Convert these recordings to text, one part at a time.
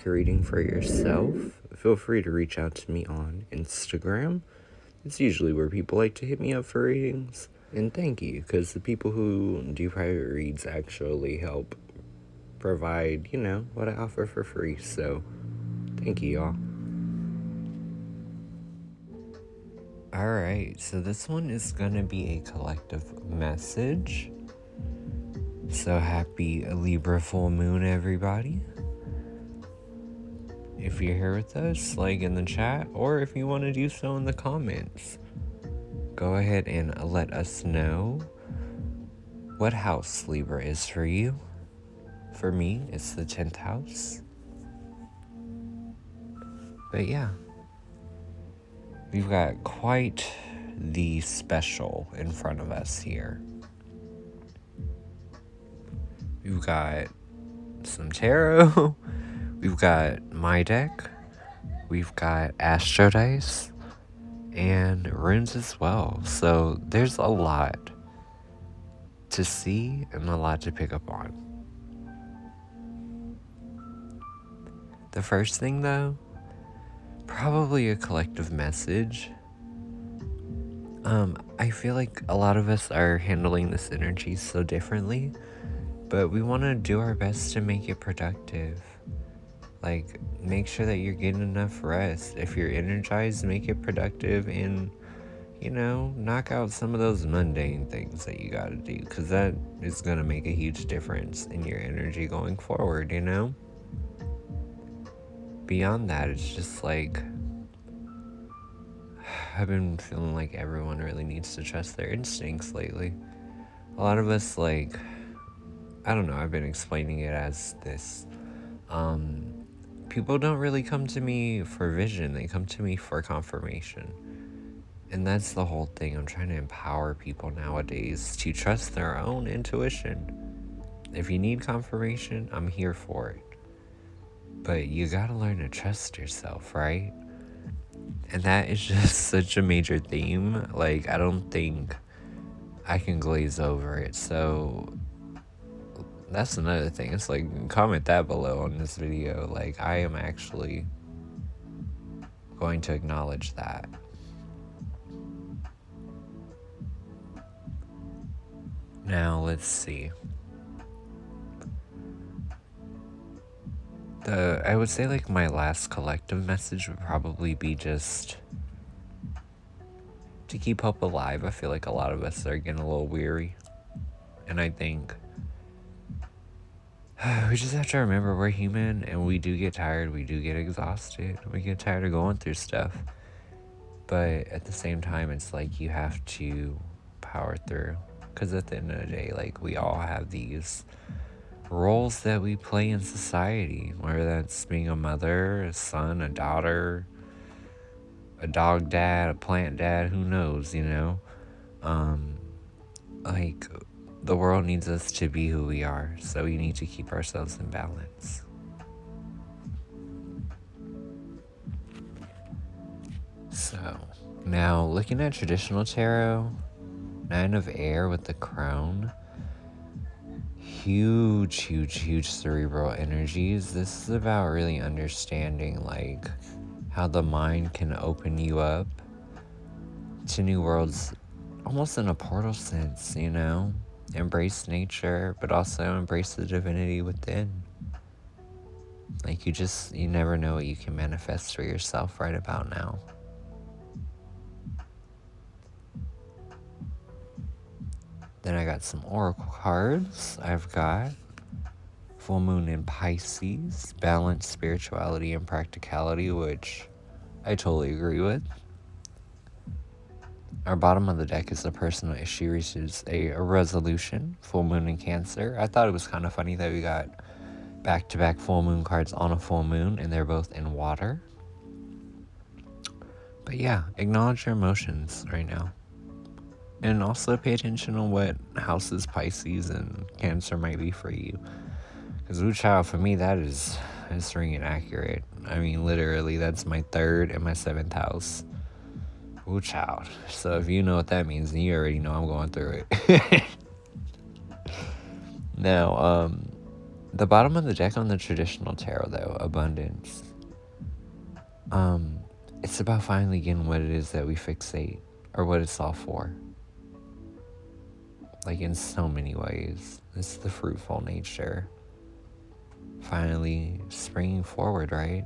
a reading for yourself, feel free to reach out to me on Instagram. It's usually where people like to hit me up for readings. And thank you, because the people who do private reads actually help provide, what I offer for free. So, thank you, y'all. Alright, so this one is gonna be a collective message. So happy Libra full moon, everybody. If you're here with us, like in the chat, or if you want to do so in the comments, go ahead and let us know what house Libra is for you. For me, it's the 10th house. But yeah, we've got quite the special in front of us here. We've got some tarot, we've got my deck, we've got astro dice, and runes as well. So there's a lot to see and a lot to pick up on. The first thing though, probably a collective message. I feel like a lot of us are handling this energy so differently, but we want to do our best to make it productive. Like, make sure that you're getting enough rest. If you're energized, make it productive and, knock out some of those mundane things that you gotta do, because that is gonna make a huge difference in your energy going forward, Beyond that, it's just like, I've been feeling like everyone really needs to trust their instincts lately. A lot of us, I don't know, I've been explaining it as this. People don't really come to me for vision, they come to me for confirmation. And that's the whole thing. I'm trying to empower people nowadays to trust their own intuition. If you need confirmation, I'm here for it. But you gotta learn to trust yourself, right? And that is just such a major theme. Like, I don't think I can glaze over it. So that's another thing. It's like, comment that below on this video. Like, I am actually going to acknowledge that. Now, let's see. I would say, my last collective message would probably be just to keep hope alive. I feel like a lot of us are getting a little weary. And I think we just have to remember we're human and we do get tired. We do get exhausted. We get tired of going through stuff. But at the same time, it's like you have to power through. Because at the end of the day, we all have these roles that we play in society, whether that's being a mother, a son, a daughter, a dog dad, a plant dad, who knows, the world needs us to be who we are, so we need to keep ourselves in balance. So, now looking at traditional tarot, 9 of Air with the crown, huge cerebral energies. This is about really understanding how the mind can open you up to new worlds, almost in a portal sense, embrace nature, but also embrace the divinity within. You never know what you can manifest for yourself right about now. Then I got some oracle cards. I've got full moon in Pisces, balance, spirituality, and practicality, which I totally agree with. Our bottom of the deck is a personal issue reaches a resolution, full moon in Cancer. I thought it was kind of funny that we got back-to-back full moon cards on a full moon, and they're both in water. But yeah, acknowledge your emotions right now. And also pay attention on what houses Pisces and Cancer might be for you. Because, ooh, child, for me, it's ringing accurate. I mean, literally, that's my 3rd and my 7th house. Ooh, child. So if you know what that means, then you already know I'm going through it. Now, The bottom of the deck on the traditional tarot, though, abundance. It's about finally getting what it is that we fixate, or what it's all for. Like, in so many ways. It's the fruitful nature. Finally springing forward, right?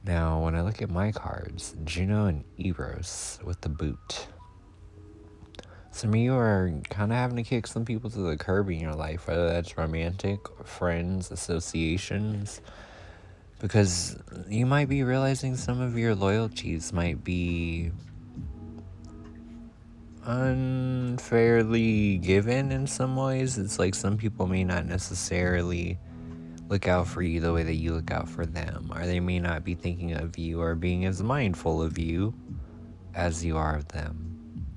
Now, when I look at my cards, Juno and Eros with the boot. Some of you are kind of having to kick some people to the curb in your life, whether that's romantic, friends, associations, because you might be realizing some of your loyalties might be unfairly given in some ways. It's like some people may not necessarily look out for you the way that you look out for them, or they may not be thinking of you or being as mindful of you as you are of them.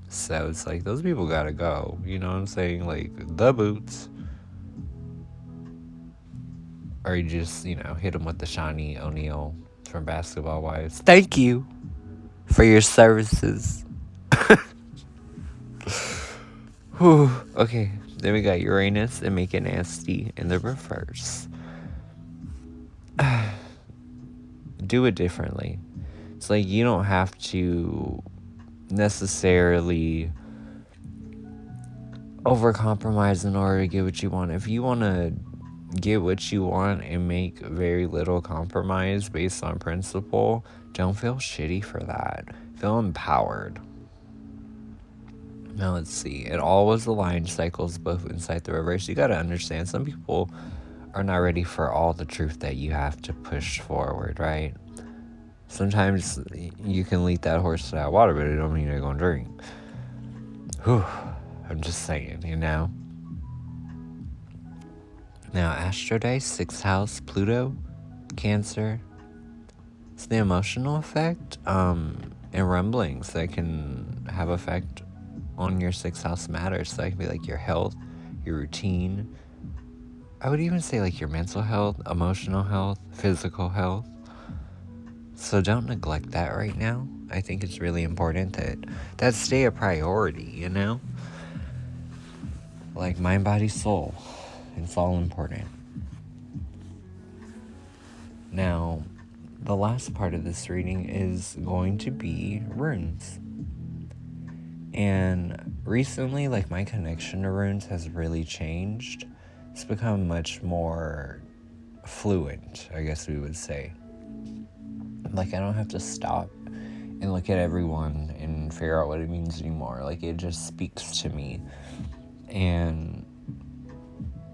So it's like, those people gotta go, you know what I'm saying? Like, the boots. Or you just, hit them with the Shawnee O'Neal from Basketball Wives. Thank you for your services. Whew. Okay, then we got Uranus and Make It Nasty in the reverse. Do it differently. It's like, you don't have to necessarily overcompromise in order to get what you want. If you want to get what you want and make very little compromise based on principle, don't feel shitty for that. Feel empowered. Now let's see. It always aligns cycles both inside the reverse. You got to understand, some people are not ready for all the truth that you have to push forward, right? Sometimes you can lead that horse to that water, but it don't mean they're going to drink. Whew. I'm just saying, Now, Astro Dice, 6th house, Pluto, Cancer. It's the emotional effect and rumblings that can have effect on your 6th house matters. So that can be like your health, your routine. I would even say like your mental health, emotional health, physical health. So don't neglect that right now. I think it's really important that stay a priority, Like mind, body, soul. It's all important. Now, the last part of this reading is going to be runes. And recently, like, my connection to runes has really changed. It's become much more fluent, I guess we would say. Like, I don't have to stop and look at everyone and figure out what it means anymore. Like, it just speaks to me. And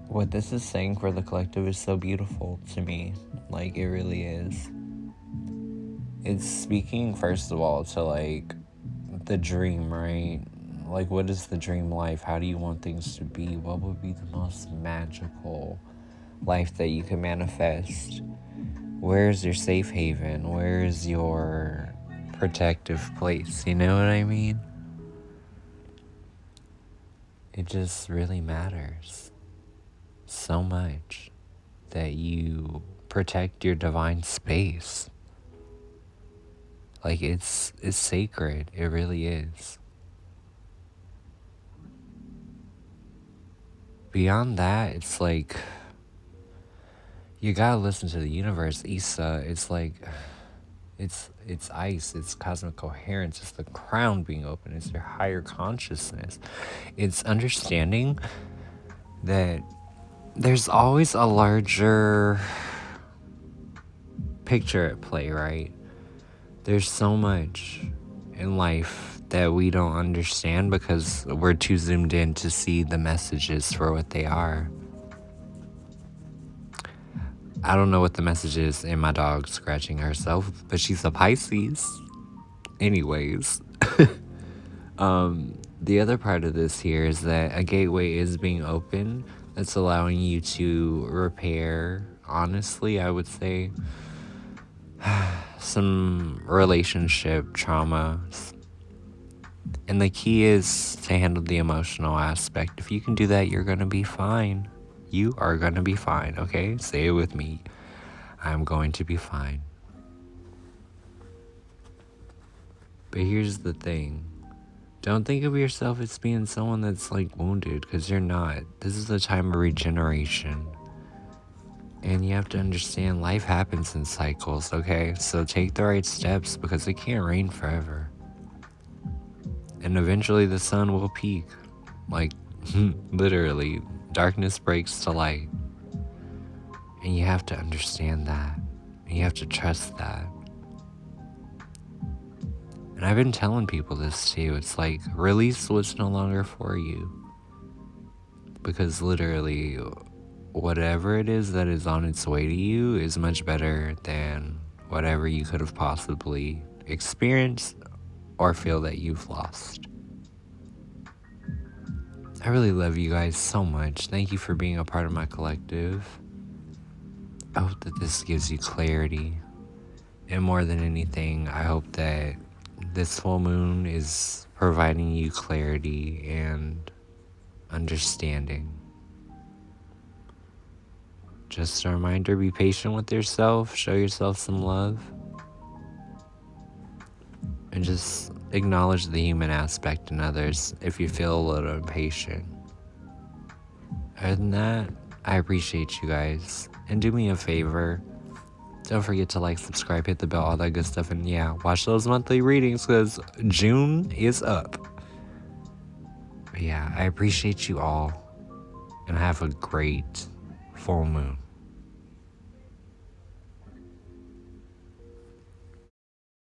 what this is saying for the collective is so beautiful to me. Like, it really is. It's speaking, first of all, to, like, the dream, right? Like, what is the dream life? How do you want things to be? What would be the most magical life that you can manifest? Where's your safe haven? Where's your protective place? You know what I mean? It just really matters so much that you protect your divine space. Like, it's sacred. It really is. Beyond that, it's like, you gotta listen to the universe. Issa, it's like, it's ice, it's cosmic coherence, it's the crown being open, it's your higher consciousness. It's understanding that there's always a larger picture at play, right? There's so much in life that we don't understand because we're too zoomed in to see the messages for what they are. I don't know what the message is in my dog scratching herself, but she's a Pisces. Anyways. The other part of this here is that a gateway is being opened that's allowing you to repair, honestly, I would say, some relationship traumas. And the key is to handle the emotional aspect. If you can do that, you're going to be fine. You are going to be fine, okay? Say it with me. I'm going to be fine. But here's the thing. Don't think of yourself as being someone that's like wounded, because you're not. This is a time of regeneration. And you have to understand life happens in cycles, okay? So take the right steps because it can't rain forever. And eventually the sun will peak. Like, literally, darkness breaks to light. And you have to understand that. And you have to trust that. And I've been telling people this too. It's like, release what's no longer for you. Because literally, whatever it is that is on its way to you is much better than whatever you could have possibly experienced or feel that you've lost. I really love you guys so much. Thank you for being a part of my collective. I hope that this gives you clarity. And more than anything, I hope that this full moon is providing you clarity and understanding. Just a reminder, be patient with yourself, show yourself some love, and just acknowledge the human aspect in others if you feel a little impatient. Other than that, I appreciate you guys. And do me a favor, don't forget to like, subscribe, hit the bell, all that good stuff. And yeah, watch those monthly readings because June is up. But yeah, I appreciate you all. And have a great full moon.